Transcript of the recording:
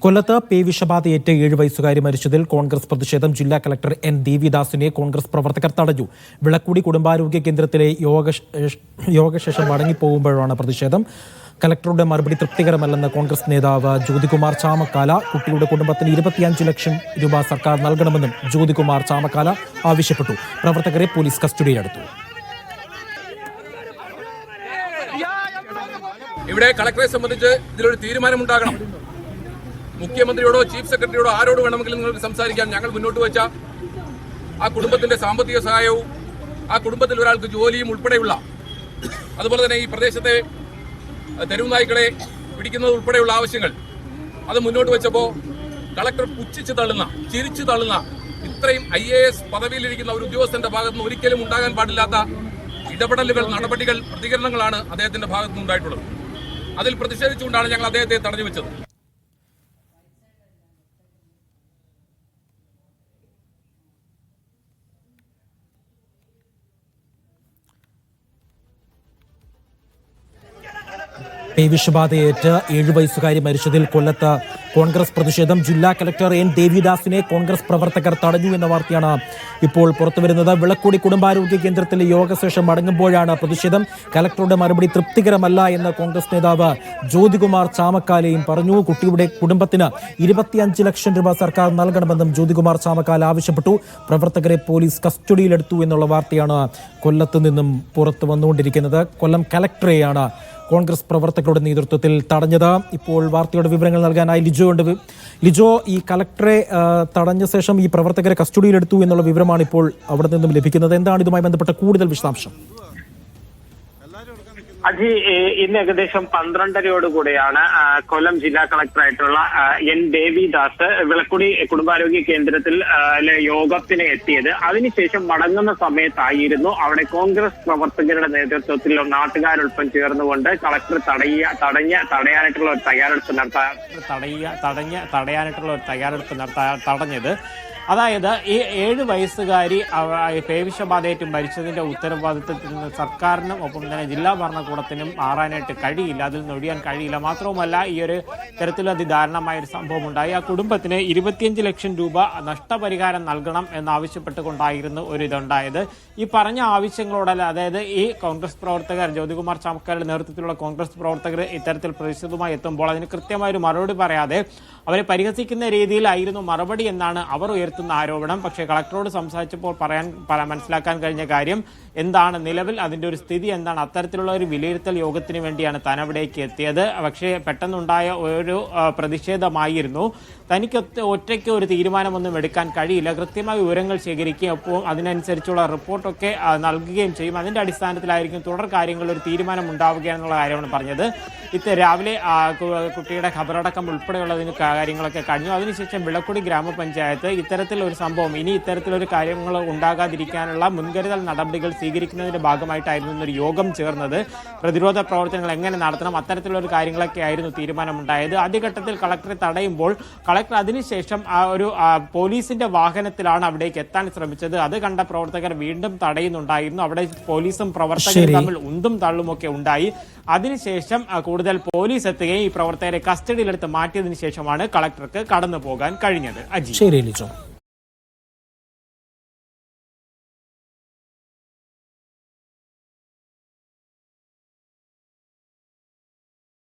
കൊല്ലത്ത് പേവിഷബാധയേറ്റ് 7 വയസ്സുകാരി മരിച്ചതിൽ കോൺഗ്രസ് പ്രതിഷേധം. ജില്ലാ കളക്ടർ എൻ ദേവിദാസിനെ കോൺഗ്രസ് പ്രവർത്തകർ തടഞ്ഞു. വിളക്കുടി കുടുംബാരോഗ്യ കേന്ദ്രത്തിലെ യോഗശേഷം മടങ്ങിപ്പോകുമ്പോഴാണ് പ്രതിഷേധം. കലക്ടറുടെ മറുപടി തൃപ്തികരമല്ലെന്ന് കോൺഗ്രസ് നേതാവ് ജ്യോതികുമാർ ചാമക്കാല. കുട്ടിയുടെ കുടുംബത്തിന് 25 ലക്ഷം രൂപ സർക്കാർ നൽകണമെന്നും ജ്യോതികുമാർ ചാമക്കാല ആവശ്യപ്പെട്ടു. പ്രവർത്തകരെ പോലീസ് കസ്റ്റഡിയിലെടുത്തു. ഇവിടെ കളക്ടറെ സംബന്ധിച്ച് ഇതിലൊരു തീരുമാനമുണ്ടാകണം. മുഖ്യമന്ത്രിയോടോ ചീഫ് സെക്രട്ടറിയോടോ ആരോട് വേണമെങ്കിലും നിങ്ങൾക്ക് സംസാരിക്കാം. ഞങ്ങൾ മുന്നോട്ട് വെച്ച ആ കുടുംബത്തിന്റെ സാമ്പത്തിക സഹായവും ആ കുടുംബത്തിൽ ഒരാൾക്ക് ജോലിയും ഉൾപ്പെടെയുള്ള, അതുപോലെ തന്നെ ഈ പ്രദേശത്തെ തെരുവ് നായ്ക്കളെ പിടിക്കുന്നത് ഉൾപ്പെടെയുള്ള ആവശ്യങ്ങൾ അത് മുന്നോട്ട് വെച്ചപ്പോൾ കളക്ടർ പുച്ഛിച്ച് തള്ളുന്ന, ചിരിച്ചു തള്ളുന്ന, ഇത്രയും IAS പദവിയിലിരിക്കുന്ന ഒരു ഉദ്യോഗസ്ഥന്റെ ഭാഗത്തുനിന്ന് ഒരിക്കലും ഉണ്ടാകാൻ പാടില്ലാത്ത ഇടപെടലുകൾ, നടപടികൾ, പ്രതികരണങ്ങളാണ് അദ്ദേഹത്തിന്റെ ഭാഗത്തുനിന്ന് ഉണ്ടായിട്ടുള്ളത്. അതിൽ പ്രതിഷേധിച്ചുകൊണ്ടാണ് ഞങ്ങൾ അദ്ദേഹത്തെ തടഞ്ഞു വെച്ചത്. പേവിഷബാധയേറ്റ് 7 വയസ്സുകാരി മരിച്ചതിൽ കൊല്ലത്ത് കോൺഗ്രസ് പ്രതിഷേധം. ജില്ലാ കളക്ടർ എൻ ദേവിദാസിനെ കോൺഗ്രസ് പ്രവർത്തകർ തടഞ്ഞു എന്ന വാർത്തയാണ് ഇപ്പോൾ പുറത്തുവരുന്നത്. വിളക്കുടി കുടുംബാരോഗ്യ കേന്ദ്രത്തിലെ യോഗശേഷം മടങ്ങുമ്പോഴാണ് പ്രതിഷേധം. കലക്ടറുടെ മറുപടി തൃപ്തികരമല്ല എന്ന് കോൺഗ്രസ് നേതാവ് ജ്യോതികുമാർ ചാമക്കാലയും പറഞ്ഞു. കുട്ടിയുടെ കുടുംബത്തിന് 25 ലക്ഷം രൂപ സർക്കാർ നൽകണമെന്നും ജ്യോതികുമാർ ചാമക്കാല ആവശ്യപ്പെട്ടു. പ്രവർത്തകരെ പോലീസ് കസ്റ്റഡിയിലെടുത്തു എന്നുള്ള വാർത്തയാണ് കൊല്ലത്ത് നിന്നും പുറത്തു വന്നുകൊണ്ടിരിക്കുന്നത്. കൊല്ലം കലക്ടറെയാണ് കോൺഗ്രസ് പ്രവർത്തകരുടെ നേതൃത്വത്തിൽ തടഞ്ഞത്. ഇപ്പോൾ വാർത്തയുടെ വിവരങ്ങൾ നൽകാനായി ലിജോ ഉണ്ട്. ലിജോ, ഈ കലക്ടറെ തടഞ്ഞ ശേഷം ഈ പ്രവർത്തകരെ കസ്റ്റഡിയിലെടുത്തു എന്നുള്ള വിവരമാണ് ഇപ്പോൾ അവിടെ നിന്നും ലഭിക്കുന്നത്. എന്താണ് ഇതുമായി ബന്ധപ്പെട്ട കൂടുതൽ വിശദാംശം? അജി, ഇന്ന് ഏകദേശം 12:30യോടുകൂടിയാണ് കൊല്ലം ജില്ലാ കളക്ടറായിട്ടുള്ള എൻ ദേവിദാസ് വിളക്കുടി കുടുംബാരോഗ്യ കേന്ദ്രത്തിൽ യോഗത്തിന് എത്തിയത്. അതിനുശേഷം മടങ്ങുന്ന സമയത്തായിരുന്നു അവിടെ കോൺഗ്രസ് പ്രവർത്തകരുടെ നേതൃത്വത്തിൽ നാട്ടുകാരൊപ്പം ചേർന്നുകൊണ്ട് കളക്ടർ തടയാനായിട്ടുള്ള ഒരു തയ്യാറെടുപ്പ് തടഞ്ഞത്. അതായത് ഈ 7 വയസ്സുകാരി പേവിഷബാധയേറ്റ് മരിച്ചതിന്റെ ഉത്തരവാദിത്വത്തിൽ നിന്ന് സർക്കാരിനും ഒപ്പം തന്നെ ജില്ലാ ഭരണകൂടത്തിനും മാറാനായിട്ട് കഴിയില്ല, അതിൽ നിന്ന് ഒഴിയാൻ കഴിയില്ല. മാത്രവുമല്ല, ഈ ഒരു തരത്തിൽ അതിദാരുണമായ ഒരു സംഭവം ഉണ്ടായി. ആ കുടുംബത്തിന് 25 ലക്ഷം രൂപ നഷ്ടപരിഹാരം നൽകണം എന്നാവശ്യപ്പെട്ടുകൊണ്ടായിരുന്നു ഇതുണ്ടായത്. ഈ പറഞ്ഞ ആവശ്യങ്ങളോടല്ല, അതായത് ഈ കോൺഗ്രസ് പ്രവർത്തകർ, ജ്യോതികുമാർ ചാമക്കാലയുടെ നേതൃത്വത്തിലുള്ള കോൺഗ്രസ് പ്രവർത്തകർ ഇത്തരത്തിൽ പ്രതിഷേധവുമായി എത്തുമ്പോൾ അതിന് കൃത്യമായൊരു മറുപടി പറയാതെ അവരെ പരിഹസിക്കുന്ന രീതിയിലായിരുന്നു മറുപടി എന്നാണ് അവർ ഉയർത്തുന്ന ആരോപണം. പക്ഷേ കളക്ടറോട് സംസാരിച്ചപ്പോൾ മനസ്സിലാക്കാൻ കഴിഞ്ഞ കാര്യം എന്താണ്, നിലവിൽ അതിന്റെ ഒരു സ്ഥിതി എന്താണ്, അത്തരത്തിലുള്ള ഒരു വിലയിരുത്തൽ യോഗത്തിന് വേണ്ടിയാണ് താൻ അവിടേക്ക് എത്തിയത്. പക്ഷേ പെട്ടെന്നുണ്ടായ ഒരു പ്രതിഷേധമായിരുന്നു. തനിക്ക് ഒറ്റയ്ക്ക് ഒരു തീരുമാനമൊന്നും എടുക്കാൻ കഴിയില്ല, കൃത്യമായ വിവരങ്ങൾ ശേഖരിക്കുകയും ഒപ്പം അതിനനുസരിച്ചുള്ള റിപ്പോർട്ടൊക്കെ നൽകുകയും ചെയ്യും. അതിന്റെ അടിസ്ഥാനത്തിലായിരിക്കും തുടർ കാര്യങ്ങളിൽ ഒരു തീരുമാനം ഉണ്ടാവുക എന്നുള്ള കാര്യമാണ് പറഞ്ഞത്. രാവിലെ കുട്ടിയുടെ ഖബറടക്കം ഉൾപ്പെടെയുള്ളതിന് കാര്യങ്ങളൊക്കെ കഴിഞ്ഞു. അതിനുശേഷം വിളക്കുടി ഗ്രാമപഞ്ചായത്ത് ഇത്തരത്തിലൊരു സംഭവം, ഇനി ഇത്തരത്തിലൊരു കാര്യങ്ങൾ ഉണ്ടാകാതിരിക്കാനുള്ള മുൻകരുതൽ നടപടികൾ സ്വീകരിക്കുന്നതിന്റെ ഭാഗമായിട്ടായിരുന്നു ഒരു യോഗം ചേർന്നത്. പ്രതിരോധ പ്രവർത്തനങ്ങൾ എങ്ങനെ നടത്തണം, അത്തരത്തിലുള്ള കാര്യങ്ങളൊക്കെ ആയിരുന്നു തീരുമാനമുണ്ടായത്. ആദ്യഘട്ടത്തിൽ കളക്ടറെ തടയുമ്പോൾ കളക്ടർ അതിനുശേഷം പോലീസിന്റെ വാഹനത്തിലാണ് അവിടേക്ക് എത്താൻ ശ്രമിച്ചത്. അത് കണ്ട പ്രവർത്തകർ വീണ്ടും തടയുന്നുണ്ടായിരുന്നു. അവിടെ പോലീസും പ്രവർത്തകരും തമ്മിൽ ഉന്തും തള്ളുമൊക്കെ ഉണ്ടായി. അതിനുശേഷം കൂടുതൽ പോലീസ് എത്തുകയും ഈ പ്രവർത്തകരെ കസ്റ്റഡിയിലെടുത്ത് മാറ്റിയതിനു ശേഷമാണ് കളക്ടർക്ക് കടന്നു പോകാൻ കഴിഞ്ഞത്. ശരി ലിജോ.